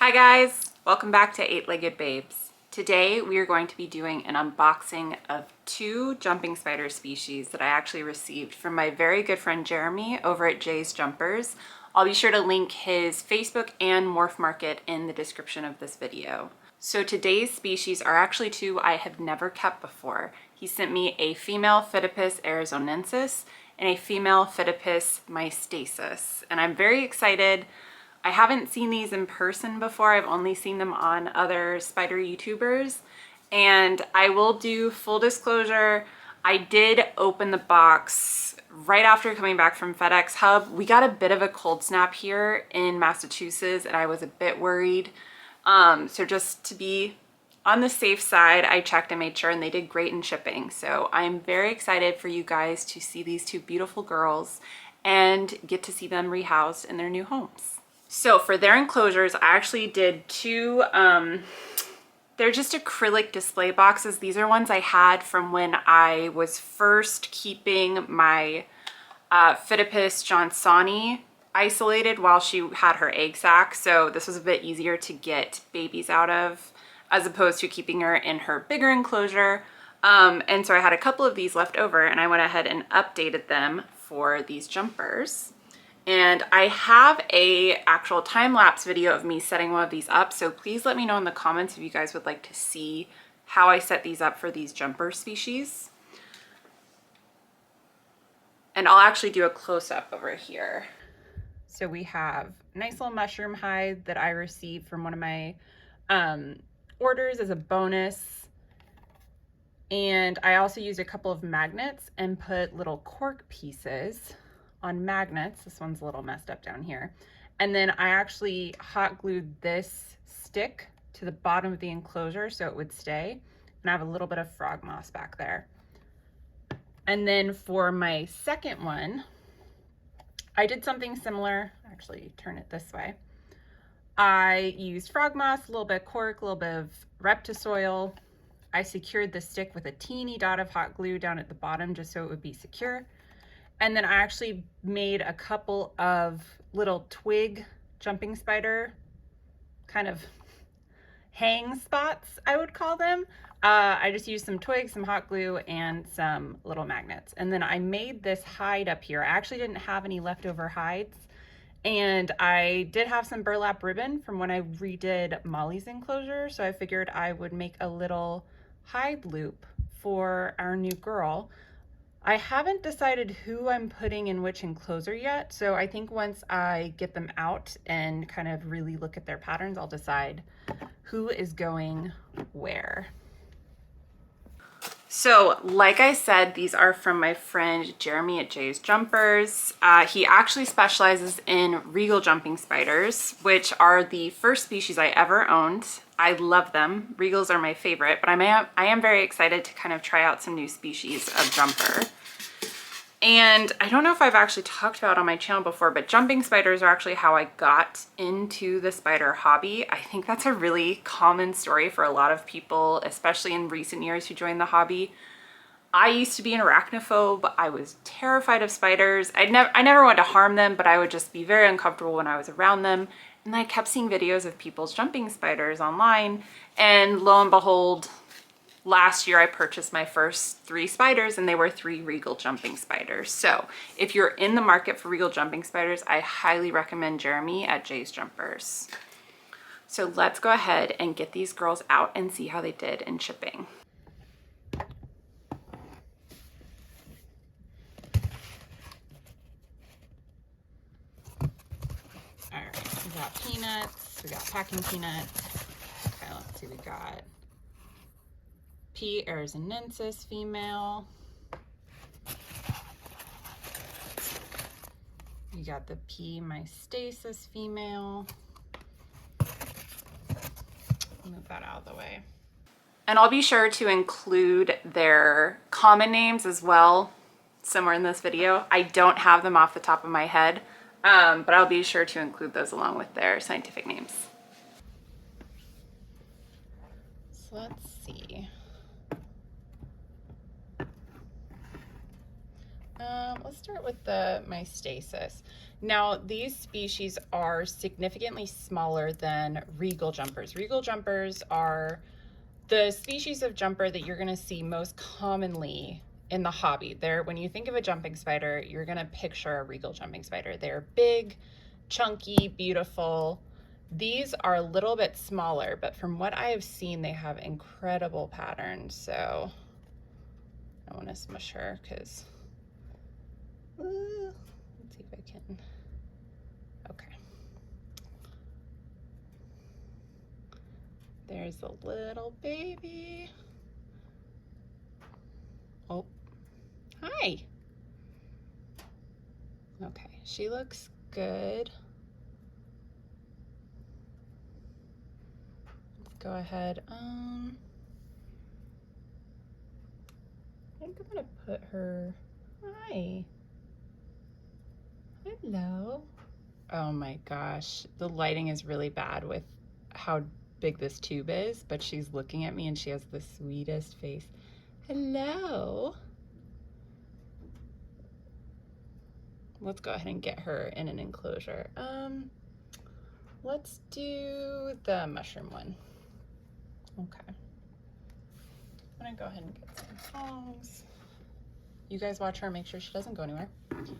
Hi guys, welcome back to Eight-Legged Babes. Today we are going to be doing an unboxing of two jumping spider species that I actually received from my very good friend Jeremy over at Jay's Jumpers. I'll be sure to link his Facebook and Morph Market in the description of this video. So today's species are actually two I have never kept before. He sent me a female Phidippus arizonensis and a female Phidippus mystaceus, and I'm very excited. I haven't seen these in person before. I've only seen them on other spider YouTubers. And I will do full disclosure, I did open the box right after coming back from FedEx Hub. We got a bit of a cold snap here in Massachusetts and I was a bit worried. So just to be on the safe side, I checked and made sure, and they did great in shipping. So I'm very excited for you guys to see these two beautiful girls and get to see them rehoused in their new homes. So for their enclosures, I actually did two, they're just acrylic display boxes. These are ones I had from when I was first keeping my Phidippus johnsoni isolated while she had her egg sac. So this was a bit easier to get babies out of as opposed to keeping her in her bigger enclosure. And so I had a couple of these left over and I went ahead and updated them for these jumpers. And I have a actual time-lapse video of me setting one of these up, so please let me know in the comments if you guys would like to see how I set these up for these jumper species. And I'll actually do a close-up over here. So we have a nice little mushroom hide that I received from one of my orders as a bonus. And I also used a couple of magnets and put little cork pieces on magnets. This one's a little messed up down here. And then I actually hot glued this stick to the bottom of the enclosure so it would stay. And I have a little bit of frog moss back there. And then for my second one, I did something similar. Actually, turn it this way. I used frog moss, a little bit of cork, a little bit of Reptisoil. I secured the stick with a teeny dot of hot glue down at the bottom just so it would be secure. And then I actually made a couple of little twig jumping spider kind of hang spots, I would call them. I just used some twigs, some hot glue, and some little magnets. And then I made this hide up here. I actually didn't have any leftover hides. And I did have some burlap ribbon from when I redid Molly's enclosure. So I figured I would make a little hide loop for our new girl. I haven't decided who I'm putting in which enclosure yet, so I think once I get them out and kind of really look at their patterns, I'll decide who is going where. So like I said, these are from my friend Jeremy at Jay's Jumpers. He actually specializes in regal jumping spiders, which are the first species I ever owned. I love them. Regals are my favorite, but I am very excited to kind of try out some new species of jumper. And I don't know if I've actually talked about on my channel before, but jumping spiders are actually how I got into the spider hobby. I think that's a really common story for a lot of people, especially in recent years who joined the hobby. I used to be an arachnophobe. I was terrified of spiders. I never wanted to harm them, but I would just be very uncomfortable when I was around them. And I kept seeing videos of people's jumping spiders online, and lo and behold, last year I purchased my first 3 spiders, and they were 3 regal jumping spiders. So if you're in the market for regal jumping spiders, I highly recommend Jeremy at Jay's Jumpers. So let's go ahead and get these girls out and see how they did in shipping. All right, we got peanuts, we got packing peanuts. Okay, let's see, we got P. arizonensis female. You got the P. mystaceus female. Move that out of the way. And I'll be sure to include their common names as well somewhere in this video. I don't have them off the top of my head, but I'll be sure to include those along with their scientific names. So let's see. let's start with the mystaceus. Now, these species are significantly smaller than regal jumpers. Regal jumpers are the species of jumper that you're gonna see most commonly in the hobby. When you think of a jumping spider, you're gonna picture a regal jumping spider. They're big, chunky, beautiful. These are a little bit smaller, but from what I have seen, they have incredible patterns. So I wanna smush her because, let's see if I can, okay. There's a little baby. Oh, hi. Okay, she looks good. Let's go ahead. I think I'm gonna put her, hi. Hello. Oh my gosh, the lighting is really bad with how big this tube is, but she's looking at me and she has the sweetest face. Hello. Let's go ahead and get her in an enclosure. Let's do the mushroom one. Okay. I'm gonna go ahead and get some tongs. You guys watch her, make sure she doesn't go anywhere. Okay.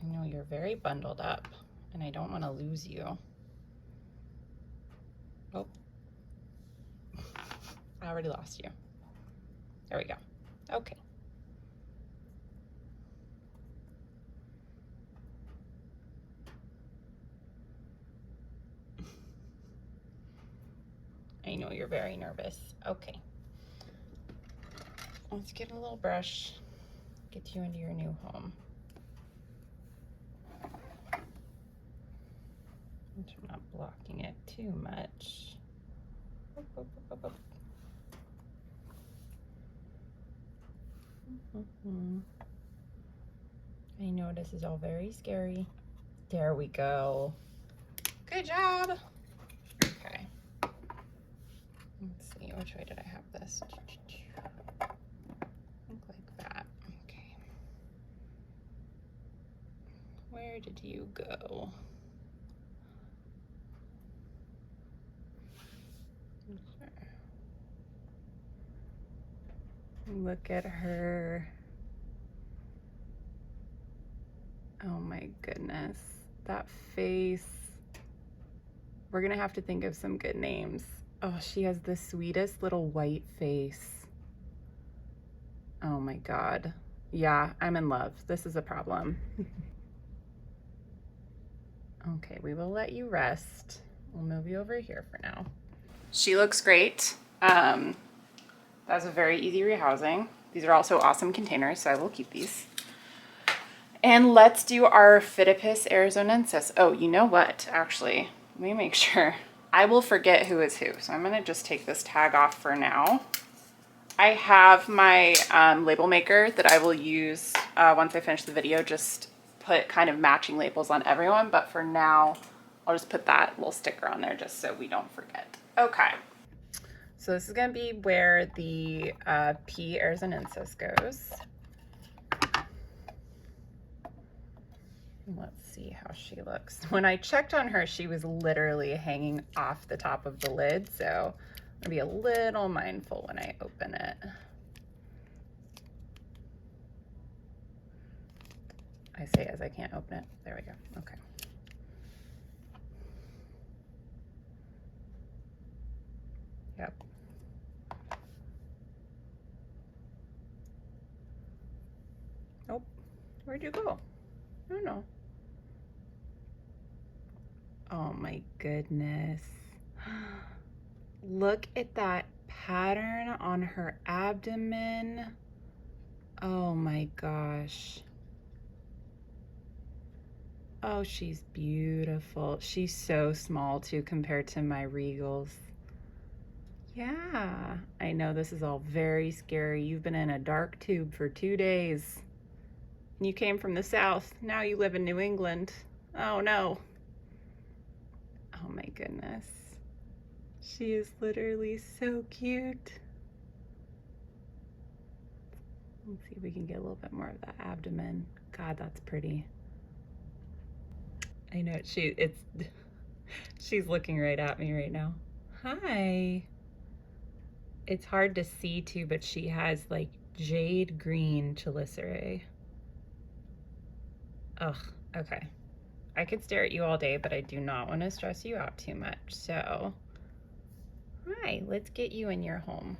I know you're very bundled up and I don't want to lose you. Oh, I already lost you. There we go. Okay. I know you're very nervous. Okay. Let's get a little brush, get you into your new home. I'm not blocking it too much. I know this is all very scary. There we go. Good job. Okay. Let's see, which way did I have this? Look like that. Okay. Where did you go? Look at her. Oh my goodness. That face. We're gonna have to think of some good names. Oh, she has the sweetest little white face. Oh my God. Yeah, I'm in love. This is a problem. Okay, we will let you rest. We'll move you over here for now. She looks great. That's a very easy rehousing. These are also awesome containers, so I will keep these. And let's do our Phidippus arizonensis. Oh, you know what? Actually, let me make sure. I will forget who is who, so I'm gonna just take this tag off for now. I have my label maker that I will use once I finish the video, just put kind of matching labels on everyone, but for now, I'll just put that little sticker on there just so we don't forget. Okay. So this is gonna be where the P. arizonensis goes. Let's see how she looks. When I checked on her, she was literally hanging off the top of the lid, so I'm gonna be a little mindful when I open it. I say as I can't open it. There we go. Okay. Yep. Oh, where'd you go? I don't know. Oh my goodness. Look at that pattern on her abdomen. Oh my gosh. Oh, she's beautiful. She's so small too compared to my regals. Yeah, I know this is all very scary. You've been in a dark tube for 2 days. You came from the south. Now you live in New England. Oh no. Oh my goodness. She is literally so cute. Let's see if we can get a little bit more of the abdomen. God, that's pretty. I know she's looking right at me right now. Hi. It's hard to see too, but she has like jade green chelicerae. Ugh, okay. I could stare at you all day, but I do not want to stress you out too much. So, hi, let's get you in your home.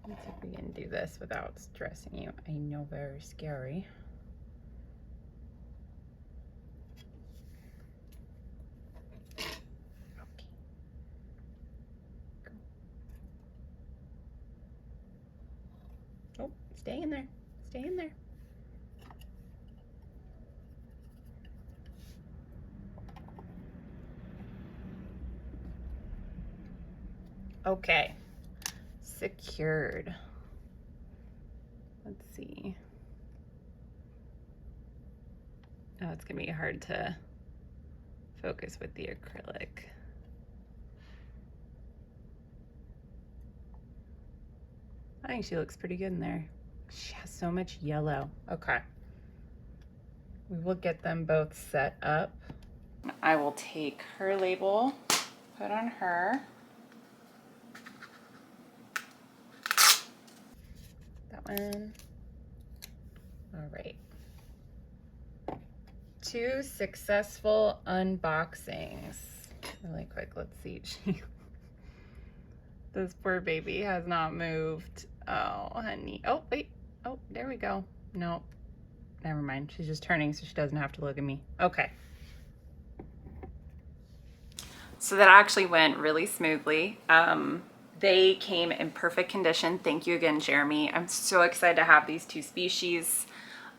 Let's see if we can do this without stressing you. I know, very scary. Oh, stay in there. Stay in there. Okay. Secured. Let's see. Oh, it's gonna be hard to focus with the acrylic. I think she looks pretty good in there. She has so much yellow. Okay. We will get them both set up. I will take her label, put on her. That one. All right. 2 successful unboxings. Really quick, let's see. This poor baby has not moved. Oh, honey. Oh, wait. Oh, there we go. No, never mind. She's just turning so she doesn't have to look at me. Okay. So that actually went really smoothly. They came in perfect condition. Thank you again, Jeremy. I'm so excited to have these 2 species.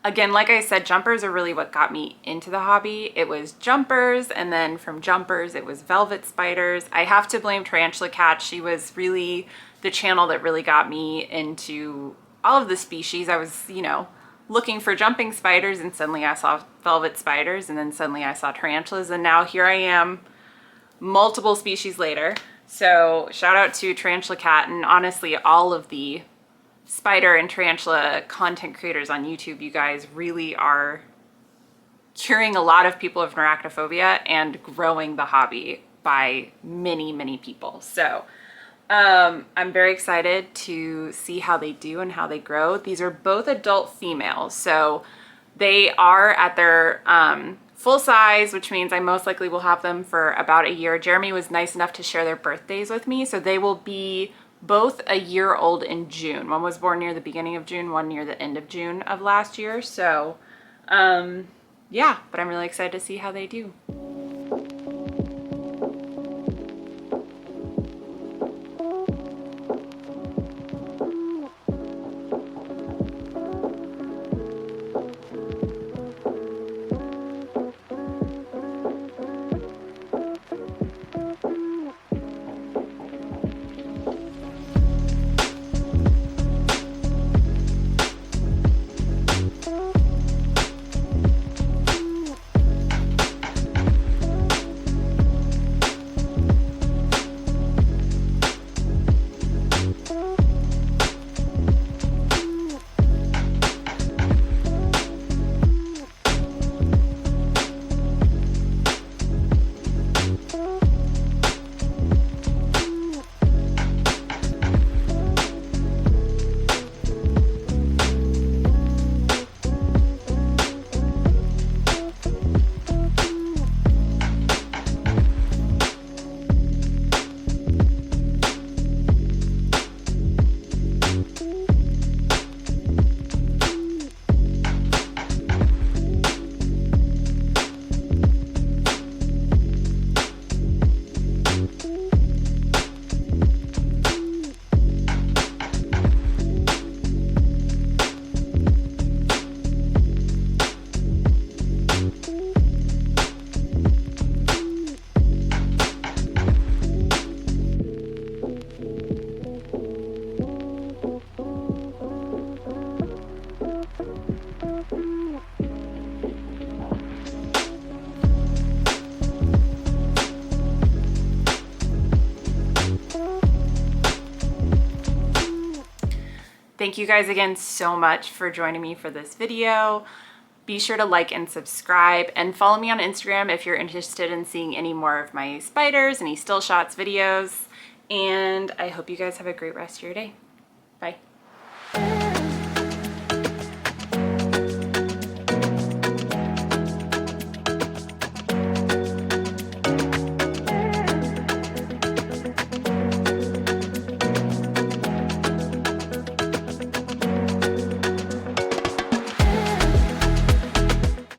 Again, like I said, jumpers are really what got me into the hobby. It was jumpers, and then from jumpers, it was velvet spiders. I have to blame Tarantula Cat. She was really the channel that really got me into all of the species. I was, you know, looking for jumping spiders, and suddenly I saw velvet spiders, and then suddenly I saw tarantulas, and now here I am, multiple species later. So shout out to Tarantula Cat, and honestly, all of the spider and tarantula content creators on YouTube. You guys really are curing a lot of people of arachnophobia and growing the hobby by many, many people. So I'm very excited to see how they do and how they grow. These are both adult females, so they are at their full size, which means I most likely will have them for about a year. Jeremy was nice enough to share their birthdays with me, so they will be both a year old in June. One was born near the beginning of June, one near the end of June of last year. So yeah, but I'm really excited to see how they do. Thank you guys again so much for joining me for this video. Be sure to like and subscribe and follow me on Instagram if you're interested in seeing any more of my spiders, any still shots videos. And I hope you guys have a great rest of your day. Bye.